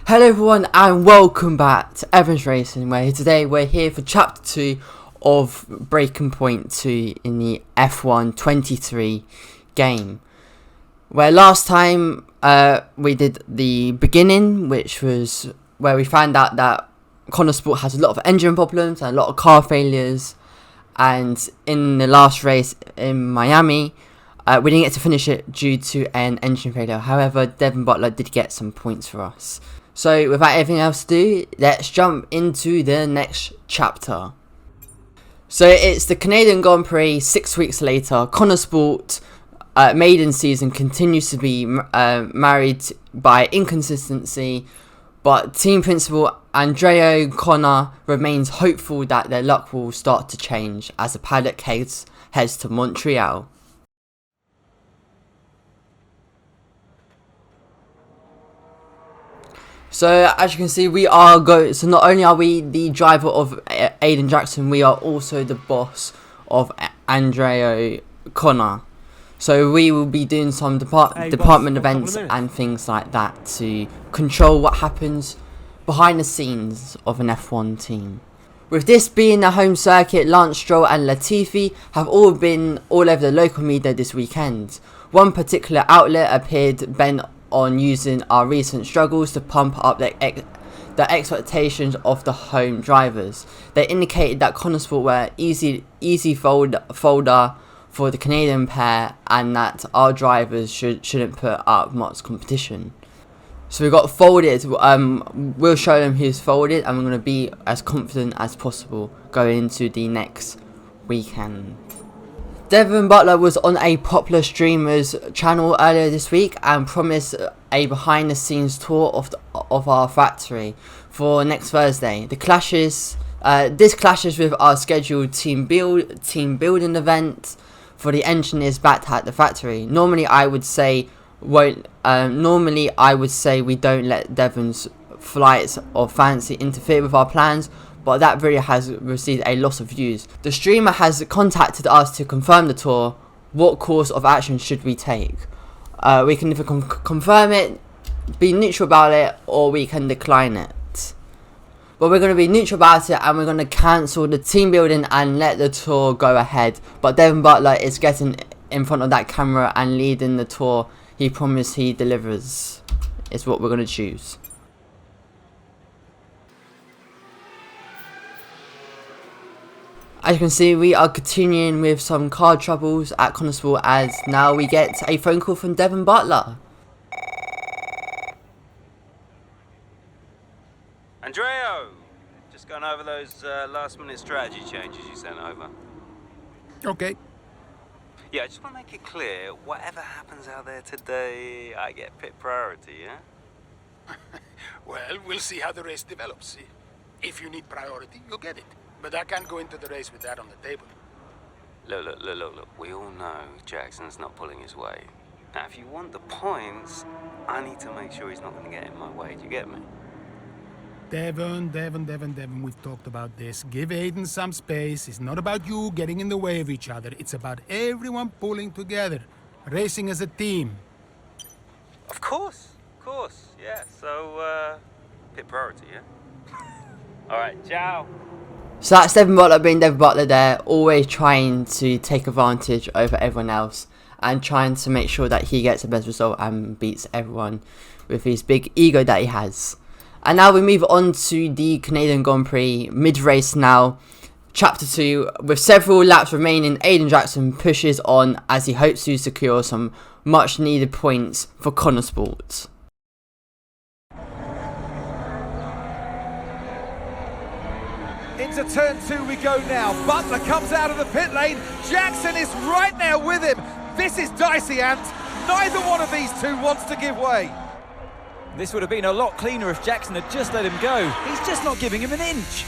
Hello everyone and welcome back to Evans Racing, where today we're here for chapter 2 of Breaking Point 2 in the F1 23 game. Where last time we did the beginning, which was where we found out that Konnersport has a lot of engine problems and a lot of car failures, and in the last race in Miami we didn't get to finish it due to an engine failure. However, Devon Butler did get some points for us. So without anything else to do, let's jump into the next chapter. So it's the Canadian Grand Prix 6 weeks later. Konnersport maiden season continues to be married by inconsistency, but team principal Andrea Connor remains hopeful that their luck will start to change as the paddock heads to Montreal. So as you can see, so not only are we the driver of Aiden Jackson, we are also the boss of Andrea Connor. So we will be doing some department events and things like that to control what happens behind the scenes of an F1 team. With this being the home circuit, Lance Stroll and Latifi have all been all over the local media this weekend. One particular outlet appeared bent on using our recent struggles to pump up the expectations of the home drivers. They indicated that Konnersport were easy folder for the Canadian pair and that our drivers shouldn't put up much competition. So we got folded. We'll show them who's folded, and we're going to be as confident as possible going into the next weekend. Devon Butler was on a popular streamer's channel earlier this week and promised a behind-the-scenes tour of our factory for next Thursday. This clashes with our scheduled team building event for the engineers back at the factory. Normally, I would say we don't let Devon's flights or fancy interfere with our plans, but that video has received a lot of views. The streamer has contacted us to confirm the tour. What course of action should we take? We can either confirm it, be neutral about it, or we can decline it. But we're going to be neutral about it, and we're going to cancel the team building and let the tour go ahead. But Devon Butler is getting in front of that camera and leading the tour. He promised he delivers. Is what we're going to choose. As you can see, we are continuing with some car troubles at Konnersport, as now we get a phone call from Devon Butler. Andrea, just going over those last-minute strategy changes you sent over. Okay. Yeah, I just want to make it clear, whatever happens out there today, I get pit priority, yeah? Well, we'll see how the race develops. If you need priority, you'll get it. But I can't go into the race with that on the table. Look. We all know Jackson's not pulling his weight. Now, if you want the points, I need to make sure he's not going to get in my way. Do you get me? Devon, we've talked about this. Give Aiden some space. It's not about you getting in the way of each other. It's about everyone pulling together, racing as a team. Of course, yeah. So, pit priority, yeah? All right, ciao. So that's Devon Butler being Devon Butler there, always trying to take advantage over everyone else and trying to make sure that he gets the best result and beats everyone with his big ego that he has. And now we move on to the Canadian Grand Prix mid-race now. Chapter 2, with several laps remaining, Aiden Jackson pushes on as he hopes to secure some much needed points for Konnersport. Into turn 2 we go now. Butler comes out of the pit lane. Jackson is right there with him. This is dicey, Ant. Neither one of these two wants to give way. This would have been a lot cleaner if Jackson had just let him go. He's just not giving him an inch.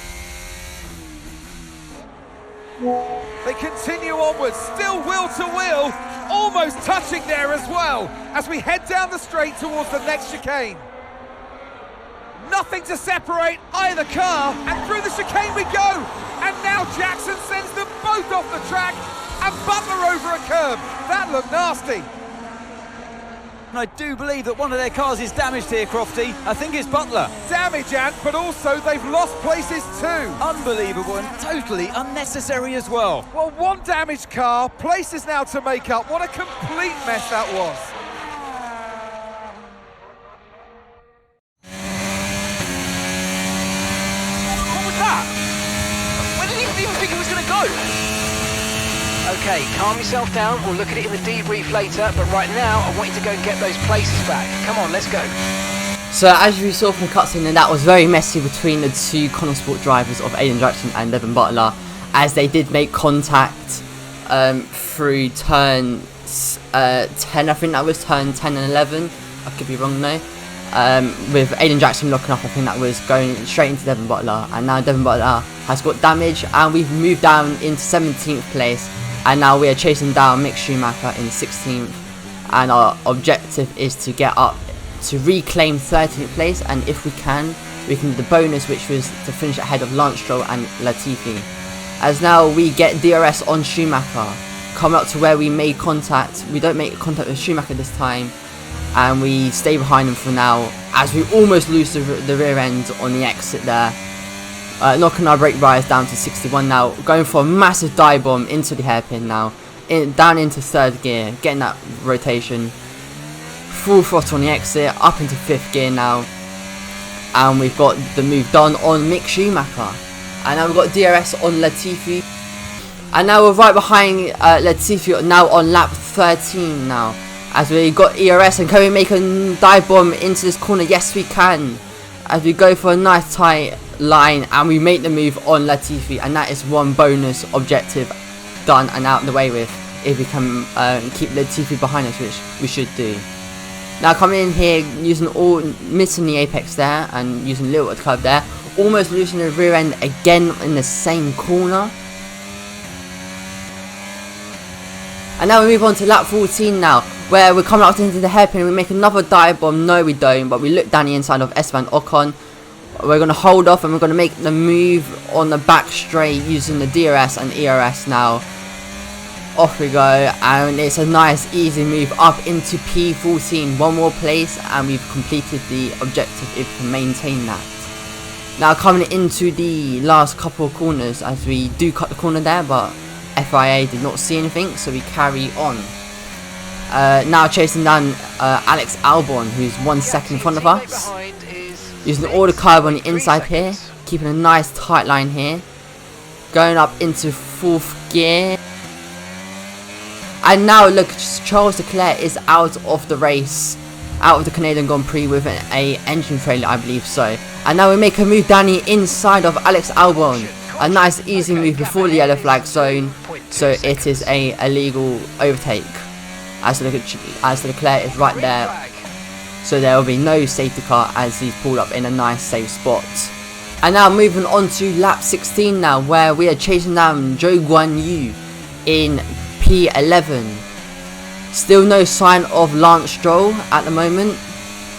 They continue onwards, still wheel to wheel, almost touching there as well, as we head down the straight towards the next chicane. Nothing to separate either car, and through the chicane we go. And now Jackson sends them both off the track, and Butler over a curb. That looked nasty. And I do believe that one of their cars is damaged here, Crofty. I think it's Butler. Damage, Ant, but also they've lost places too. Unbelievable and totally unnecessary as well. Well, one damaged car, places now to make up. What a complete mess that was. What was that? Where did he even think it was going to go? Okay, calm yourself down. We'll look at it in the debrief later, but right now I want you to go and get those places back. Come on, let's go. So as you saw from the cutscene, that was very messy between the two Konnersport drivers of Aiden Jackson and Devon Butler, as they did make contact through turn 10, I think that was turn 10 and 11, I could be wrong though, with Aiden Jackson locking up. I think that was going straight into Devon Butler, and now Devon Butler has got damage and we've moved down into 17th place, and now we are chasing down Mick Schumacher in 16th, and our objective is to get up to reclaim 13th place, and if we can do the bonus, which was to finish ahead of Lance Stroll and Latifi. As now we get DRS on Schumacher, come up to where we made contact. We don't make contact with Schumacher this time, and we stay behind him for now, as we almost lose the rear end on the exit there, knocking our brake bias down to 61 now, going for a massive dive bomb into the hairpin now, down into 3rd gear, getting that rotation, full throttle on the exit, up into 5th gear now, and we've got the move done on Mick Schumacher, and now we've got DRS on Latifi, and now we're right behind Latifi now on lap 13 now, as we got ERS, and can we make a dive bomb into this corner? Yes we can, as we go for a nice tight line and we make the move on Latifi, and that is one bonus objective done and out of the way with, if we can keep Latifi behind us, which we should do. Now coming in here, missing the apex there and using a little bit of curve there, almost losing the rear end again in the same corner. And now we move on to lap 14 now, where we're coming up into the hairpin, we make another dive bomb. No we don't, but we look down the inside of Esteban Ocon. We're going to hold off and we're going to make the move on the back straight using the DRS and ERS now. Off we go, and it's a nice easy move up into P14, one more place, and we've completed the objective if we can maintain that. Now coming into the last couple of corners, as we do cut the corner there, but FIA did not see anything, so we carry on. Now chasing down Alex Albon, who's 1 second in front of us, using all the curb on the inside here, keeping a nice tight line here, going up into 4th gear. And now look, Charles Leclerc is out of the race, out of the Canadian Grand Prix with an engine failure, I believe so. And now we make a move down the inside of Alex Albon, a nice easy move before the yellow flag zone, so it is a illegal overtake, as Leclerc is right there, so there will be no safety car as he's pulled up in a nice safe spot. And now moving on to lap 16 now, where we are chasing down Zhou Guanyu in P11. Still no sign of Lance Stroll at the moment,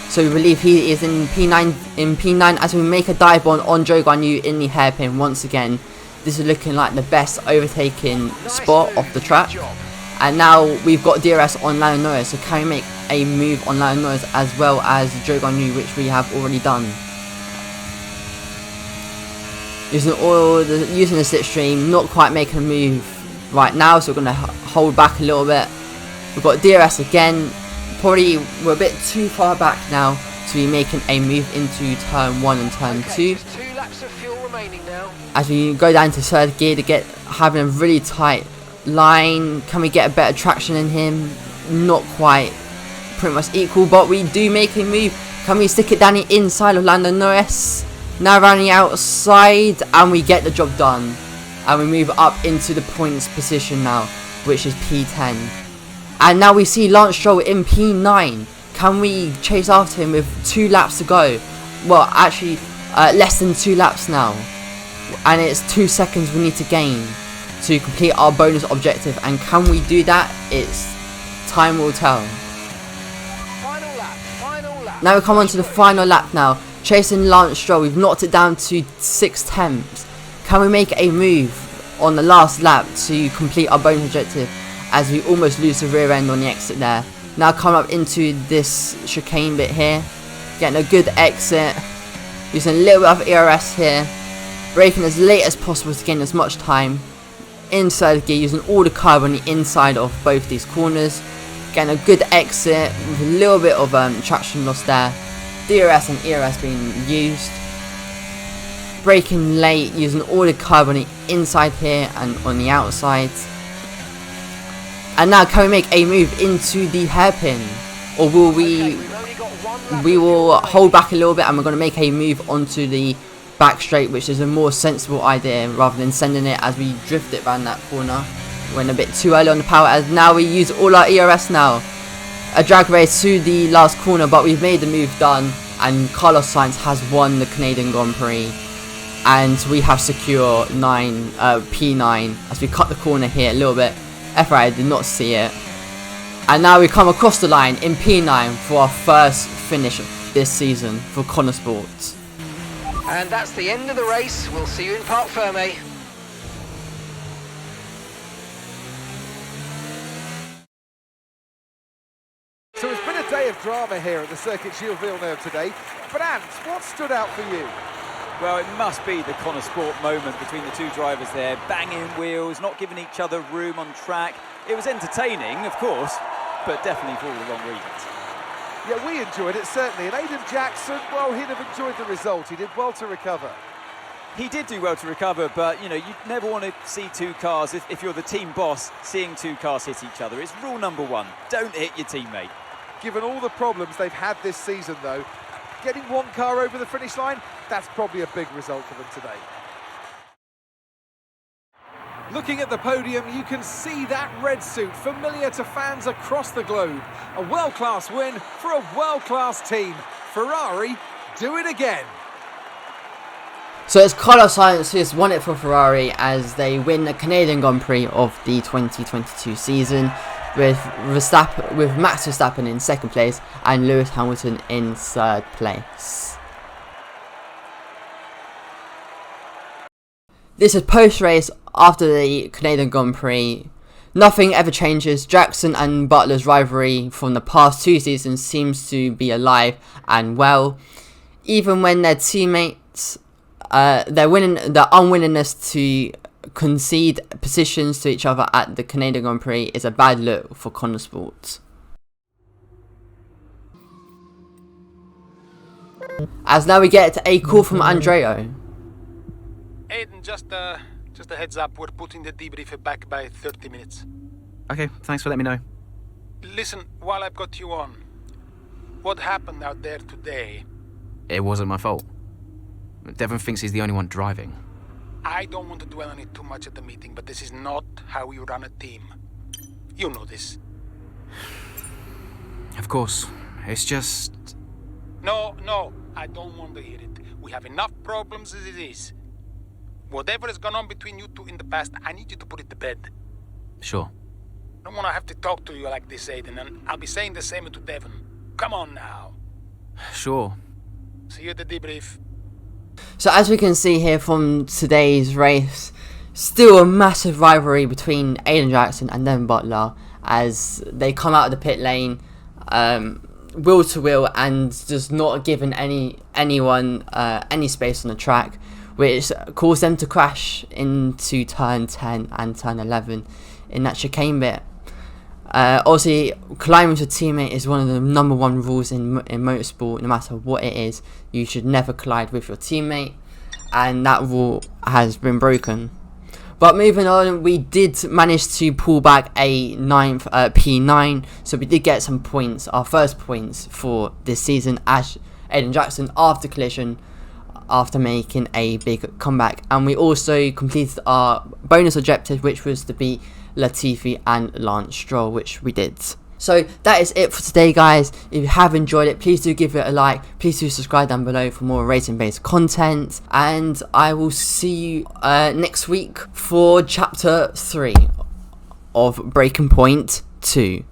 so we believe he is in P9 as we make a dive bomb on Zhou Guanyu in the hairpin once again. This is looking like the best overtaking spot off the track. And now we've got DRS on Lando Norris, so can we make a move on Lando Norris as well as Zhou Guanyu, which we have already done. Using the slipstream, not quite making a move right now, so we're going to hold back a little bit. We've got DRS again, probably we're a bit too far back now to be making a move into turn 1 and turn 2. As we go down to 3rd gear to having a really tight line. Can we get a better traction in him? Not quite, pretty much equal, but we do make a move. Can we stick it down the inside of Lando Norris? Now around the outside, and we get the job done. And we move up into the points position now, which is P10. And now we see Lance Stroll in P9. Can we chase after him with 2 laps to go? Well, actually, less than 2 laps now. And it's 2 seconds we need to gain to complete our bonus objective. And can we do that? Time will tell. Now we come on to the final lap now. Chasing Lance Stroll, we've knocked it down to 6 tenths. Can we make a move on the last lap to complete our bonus objective, as we almost lose the rear end on the exit there? Now coming up into this chicane bit here, getting a good exit, using a little bit of ERS here, braking as late as possible to gain as much time. Inside gear, using all the carb on the inside of both these corners, getting a good exit with a little bit of traction loss there. DRS and ERS being used. Braking late, using all the carb on the inside here and on the outside. And now can we make a move into the hairpin? Or will we will hold back a little bit and we're going to make a move onto the back straight, which is a more sensible idea rather than sending it as we drift it around that corner. Went a bit too early on the power, as now we use all our ERS now. A drag race to the last corner, but we've made the move done and Carlos Sainz has won the Canadian Grand Prix. And we have secure P9 as we cut the corner here a little bit. FYI, did not see it. And now we come across the line in P9 for our first finish this season for Konnersport. And that's the end of the race. We'll see you in Parc Fermé. So it's been a day of drama here at the Circuit Gilles Villeneuve today. But Ant, what stood out for you? Well, it must be the Konnersport moment between the two drivers there, banging wheels, not giving each other room on track. It was entertaining, of course, but definitely for all the wrong reasons. Yeah, we enjoyed it, certainly. And Aiden Jackson, well, he'd have enjoyed the result. He did well to recover. He did do well to recover, but, you know, you never want to see two cars, if you're the team boss, seeing two cars hit each other. It's rule number one, don't hit your teammate. Given all the problems they've had this season, though, getting one car over the finish line, that's probably a big result for them today. Looking at the podium, you can see that red suit familiar to fans across the globe. A world-class win for a world-class team. Ferrari do it again. So it's Carlos Sainz who has won it for Ferrari as they win the Canadian Grand Prix of the 2022 season, with Max Verstappen in second place and Lewis Hamilton in third place. This is post-race after the Canadian Grand Prix. Nothing ever changes. Jackson and Butler's rivalry from the past two seasons seems to be alive and well. Even when their teammates, their unwillingness to concede positions to each other at the Canadian Grand Prix is a bad look for Konnersport. As now we get a call from Andrea. Aiden, just a heads up, we're putting the debrief back by 30 minutes. Okay, thanks for letting me know. Listen, while I've got you on, what happened out there today? It wasn't my fault. Devon thinks he's the only one driving. I don't want to dwell on it too much at the meeting, but this is not how we run a team. You know this. Of course. It's just... No, I don't want to hear it. We have enough problems as it is. Whatever has gone on between you two in the past, I need you to put it to bed. Sure. I don't want to have to talk to you like this, Aiden, and I'll be saying the same to Devon. Come on now. Sure. See you at the debrief. So as we can see here from today's race, still a massive rivalry between Aiden Jackson and Devon Butler as they come out of the pit lane wheel to wheel and just not giving anyone any space on the track, which caused them to crash into turn 10 and turn 11 in that chicane bit. Obviously, colliding with your teammate is one of the number one rules in motorsport. No matter what it is, you should never collide with your teammate, and that rule has been broken. But moving on, we did manage to pull back a ninth P9, so we did get some points, our first points for this season as Aiden Jackson after collision, after making a big comeback. And we also completed our bonus objective, which was to beat Latifi and Lance Stroll, which we did. So that is it for today, guys. If you have enjoyed it, please do give it a like. Please do subscribe down below for more racing based content, and I will see you next week for chapter 3 of Breaking Point 2.